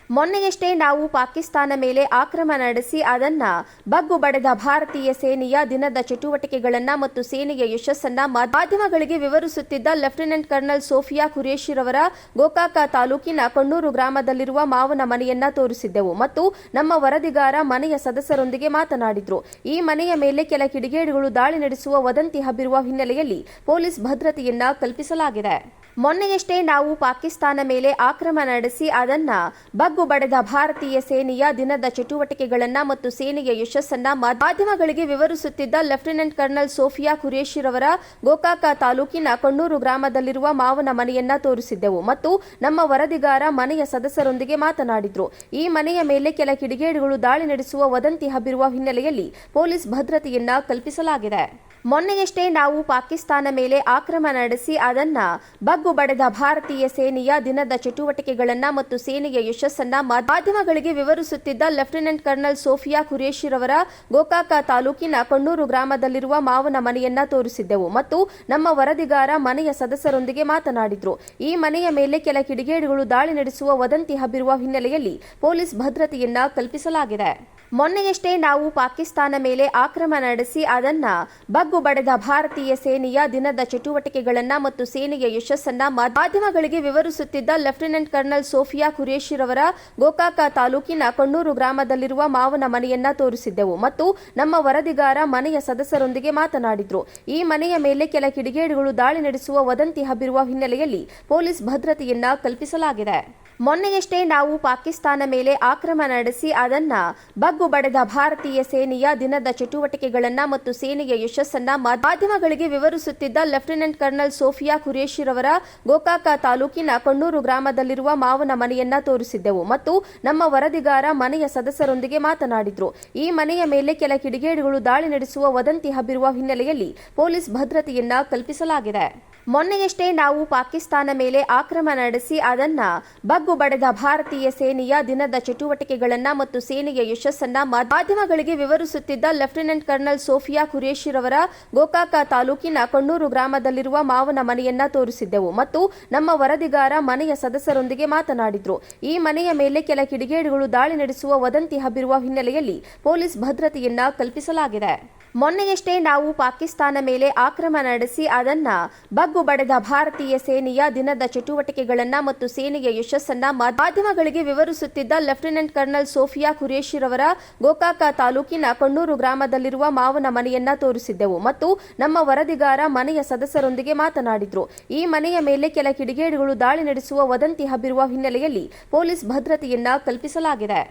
ಮೊನ್ನೆಯಷ್ಟೇ ನಾವು ಪಾಕಿಸ್ತಾನ ಮೇಲೆ ಆಕ್ರಮಣ ನಡೆಸಿ ಅದನ್ನ ಬಗ್ಗು ಬಡೆದ ಭಾರತೀಯ ಸೇನೆಯ ದಿನದ ಚಟುವಟಿಕೆಗಳನ್ನ ಮತ್ತು ಸೇನೆಯ ಯಶಸ್ಸನ್ನ ಮಾಧ್ಯಮಗಳಿಗೆ ವಿವರಿಸುತ್ತಿದ್ದ ಲೆಫ್ಟಿನೆಂಟ್ ಕರ್ನಲ್ ಸೋಫಿಯಾ ಖುರೇಶಿರವರ ಗೋಕಾಕ ತಾಲೂಕಿನ ಕೊಣ್ಣೂರು ಗ್ರಾಮದಲ್ಲಿರುವ ಮಾವನ ಮನೆಯನ್ನ ತೋರಿಸಿದ್ದೆವು ಮತ್ತು ನಮ್ಮ ವರದಿಗಾರ ಮನೆಯ ಸದಸ್ಯರೊಂದಿಗೆ ಮಾತನಾಡಿದ್ರು. ಈ ಮನೆಯ ಮೇಲೆ ಕೆಲ ಕಿಡಿಗೇಡಿಗಳು ದಾಳಿ ನಡೆಸುವ ವದಂತಿ ಹಬ್ಬಿರುವ ಹಿನ್ನೆಲೆಯಲ್ಲಿ ಪೊಲೀಸ್ ಭದ್ರತೆಯನ್ನ ಕಲ್ಪಿಸಲಾಗಿದೆ. ಮೊನ್ನೆಯಷ್ಟೇ ನಾವು ಪಾಕಿಸ್ತಾನ ಮೇಲೆ ಆಕ್ರಮಣ ನಡೆಸಿ ಅದನ್ನ ಬಗ್ಗು ಬಡೆದ ಭಾರತೀಯ ಸೇನೆಯ ದಿನದ ಚಟುವಟಿಕೆಗಳನ್ನ ಮತ್ತು ಸೇನೆಯ ಯಶಸ್ಸನ್ನ ಮಾಧ್ಯಮಗಳಿಗೆ ವಿವರಿಸುತ್ತಿದ್ದ ಲೆಫ್ಟಿನೆಂಟ್ ಕರ್ನಲ್ ಸೋಫಿಯಾ ಖುರೇಶಿರವರ ಗೋಕಾಕ ತಾಲೂಕಿನ ಕೊಣ್ಣೂರು ಗ್ರಾಮದಲ್ಲಿರುವ ಮಾವನ ಮನೆಯನ್ನ ತೋರಿಸಿದ್ದೆವು ಮತ್ತು ನಮ್ಮ ವರದಿಗಾರ ಮನೆಯ ಸದಸ್ಯರೊಂದಿಗೆ ಮಾತನಾಡಿದ್ರು. ಈ ಮನೆಯ ಮೇಲೆ ಕೆಲ ಕಿಡಿಗೇಡಿಗಳು ದಾಳಿ ನಡೆಸುವ ವದಂತಿ ಹಬ್ಬಿರುವ ಹಿನ್ನೆಲೆಯಲ್ಲಿ ಪೊಲೀಸ್ ಭದ್ರತೆಯನ್ನ ಕಲ್ಪಿಸಲಾಗಿದೆ. ಮೊನ್ನೆಯಷ್ಟೇ ನಾವು ಪಾಕಿಸ್ತಾನ ಮೇಲೆ ಆಕ್ರಮಣ ನಡೆಸಿ ಅದನ್ನ ಬಗ್ಗು ಬಡೆದ ಭಾರತೀಯ ಸೇನೆಯ ದಿನದ ಚಟುವಟಿಕೆಗಳನ್ನ ಮತ್ತು ಸೇನೆಯ ಯಶಸ್ಸನ್ನ ಮಾಧ್ಯಮಗಳಿಗೆ ವಿವರಿಸುತ್ತಿದ್ದ ಲೆಫ್ಟಿನೆಂಟ್ ಕರ್ನಲ್ ಸೋಫಿಯಾ ಖುರೇಶಿರವರ ಗೋಕಾಕ ತಾಲೂಕಿನ ಕೊಣ್ಣೂರು ಗ್ರಾಮದಲ್ಲಿರುವ ಮಾವನ ಮನೆಯನ್ನ ತೋರಿಸಿದ್ದೆವು ಮತ್ತು ನಮ್ಮ ವರದಿಗಾರ ಮನೆಯ ಸದಸ್ಯರೊಂದಿಗೆ ಮಾತನಾಡಿದ್ರು. ಈ ಮನೆಯ ಮೇಲೆ ಕೆಲ ಕಿಡಿಗೇಡಿಗಳು ದಾಳಿ ನಡೆಸುವ ವದಂತಿ ಹಬ್ಬಿರುವ ಹಿನ್ನೆಲೆಯಲ್ಲಿ ಪೊಲೀಸ್ ಭದ್ರತೆಯನ್ನ ಕಲ್ಪಿಸಲಾಗಿದೆ. ಮೊನ್ನೆಯಷ್ಟೇ ನಾವು ಪಾಕಿಸ್ತಾನ ಮೇಲೆ ಆಕ್ರಮಣ ನಡೆಸಿ ಅದನ್ನ ಬಗ್ಗು ಬಡೆದ ಭಾರತೀಯ ಸೇನೆಯ ದಿನದ ಚಟುವಟಿಕೆಗಳನ್ನ ಮತ್ತು ಸೇನೆಯ ಯಶಸ್ಸನ್ನ ಮಾಧ್ಯಮಗಳಿಗೆ ವಿವರಿಸುತ್ತಿದ್ದ ಲೆಫ್ಟಿನೆಂಟ್ ಕರ್ನಲ್ ಸೋಫಿಯಾ ಖುರೇಶಿರವರ ಗೋಕಾಕ ತಾಲೂಕಿನ ಕೊಣ್ಣೂರು ಗ್ರಾಮದಲ್ಲಿರುವ ಮಾವನ ಮನೆಯನ್ನ ತೋರಿಸಿದ್ದೆವು ಮತ್ತು ನಮ್ಮ ವರದಿಗಾರ ಮನೆಯ ಸದಸ್ಯರೊಂದಿಗೆ ಮಾತನಾಡಿದ್ರು. ಈ ಮನೆಯ ಮೇಲೆ ಕೆಲ ಕಿಡಿಗೇಡಿಗಳು ದಾಳಿ ನಡೆಸುವ ವದಂತಿ ಹಬ್ಬಿರುವ ಹಿನ್ನೆಲೆಯಲ್ಲಿ ಪೊಲೀಸ್ ಭದ್ರತೆಯನ್ನ ಕಲ್ಪಿಸಲಾಗಿದೆ. ಮೊನ್ನೆಯಷ್ಟೇ ನಾವು ಪಾಕಿಸ್ತಾನ ಮೇಲೆ ಆಕ್ರಮಣ ನಡೆಸಿ ಅದನ್ನ ಬಗ್ಗು ಬಡೆದ ಭಾರತೀಯ ಸೇನೆಯ ದಿನದ ಚಟುವಟಿಕೆಗಳನ್ನ ಮತ್ತು ಸೇನೆಯ ಯಶಸ್ಸನ್ನ ಮಾಧ್ಯಮಗಳಿಗೆ ವಿವರಿಸುತ್ತಿದ್ದ ಲೆಫ್ಟಿನೆಂಟ್ ಕರ್ನಲ್ ಸೋಫಿಯಾ ಖುರೇಶಿರವರ ಗೋಕಾಕ ತಾಲೂಕಿನ ಕೊಣ್ಣೂರು ಗ್ರಾಮದಲ್ಲಿರುವ ಮಾವನ ಮನೆಯನ್ನ ತೋರಿಸಿದ್ದೆವು ಮತ್ತು ನಮ್ಮ ವರದಿಗಾರ ಮನೆಯ ಸದಸ್ಯರೊಂದಿಗೆ ಮಾತನಾಡಿದ್ರು. ಈ ಮನೆಯ ಮೇಲೆ ಕೆಲ ಕಿಡಿಗೇಡಿಗಳು ದಾಳಿ ನಡೆಸುವ ವದಂತಿ ಹಬ್ಬಿರುವ ಹಿನ್ನೆಲೆಯಲ್ಲಿ ಪೊಲೀಸ್ ಭದ್ರತೆಯನ್ನ ಕಲ್ಪಿಸಲಾಗಿದೆ. ಮೊನ್ನೆಯಷ್ಟೇ ನಾವು ಪಾಕಿಸ್ತಾನ ಮೇಲೆ ಆಕ್ರಮಣ ನಡೆಸಿ ಅದನ್ನ ಬಗ್ಗು ಬಡೆದ ಭಾರತೀಯ ಸೇನೆಯ ದಿನದ ಚಟುವಟಿಕೆಗಳನ್ನ ಮತ್ತು ಸೇನೆಯ ಯಶಸ್ಸನ್ನ ಮಾಧ್ಯಮಗಳಿಗೆ ವಿವರಿಸುತ್ತಿದ್ದ ಲೆಫ್ಟಿನೆಂಟ್ ಕರ್ನಲ್ ಸೋಫಿಯಾ ಖುರೇಶಿರವರ ಗೋಕಾಕ ತಾಲೂಕಿನ ಕೊಣ್ಣೂರು ಗ್ರಾಮದಲ್ಲಿರುವ ಮಾವನ ಮನೆಯನ್ನ ತೋರಿಸಿದ್ದೆವು ಮತ್ತು ನಮ್ಮ ವರದಿಗಾರ ಮನೆಯ ಸದಸ್ಯರೊಂದಿಗೆ ಮಾತನಾಡಿದ್ರು. ಈ ಮನೆಯ ಮೇಲೆ ಕೆಲ ಕಿಡಿಗೇಡಿಗಳು ದಾಳಿ ನಡೆಸುವ ವದಂತಿ ಹಬ್ಬಿರುವ ಹಿನ್ನೆಲೆಯಲ್ಲಿ ಪೊಲೀಸ್ ಭದ್ರತೆಯನ್ನ ಕಲ್ಪಿಸಲಾಗಿದೆ. ಮೊನ್ನೆಯಷ್ಟೇ ನಾವು ಪಾಕಿಸ್ತಾನ ಮೇಲೆ ಆಕ್ರಮಣ ನಡೆಸಿ ಅದನ್ನ ಬಗ್ಗು ಬಡೆದ ಭಾರತೀಯ ಸೇನೆಯ ದಿನದ ಚಟುವಟಿಕೆಗಳನ್ನ ಮತ್ತು ಸೇನೆಯ ಯಶಸ್ಸನ್ನ ಮಾಧ್ಯಮಗಳಿಗೆ ವಿವರಿಸುತ್ತಿದ್ದ ಲೆಫ್ಟಿನೆಂಟ್ ಕರ್ನಲ್ ಸೋಫಿಯಾ ಖುರೇಶಿರವರ ಗೋಕಾಕ ತಾಲೂಕಿನ ಕೊಣ್ಣೂರು ಗ್ರಾಮದಲ್ಲಿರುವ ಮಾವನ ಮನೆಯನ್ನ ತೋರಿಸಿದ್ದೆವು ಮತ್ತು ನಮ್ಮ ವರದಿಗಾರ ಮನೆಯ ಸದಸ್ಯರೊಂದಿಗೆ ಮಾತನಾಡಿದ್ರು. ಈ ಮನೆಯ ಮೇಲೆ ಕೆಲ ಕಿಡಿಗೇಡಿಗಳು ದಾಳಿ ನಡೆಸುವ ವದಂತಿ ಹಬ್ಬಿರುವ ಹಿನ್ನೆಲೆಯಲ್ಲಿ ಪೊಲೀಸ್ ಭದ್ರತೆಯನ್ನ ಕಲ್ಪಿಸಲಾಗಿದೆ.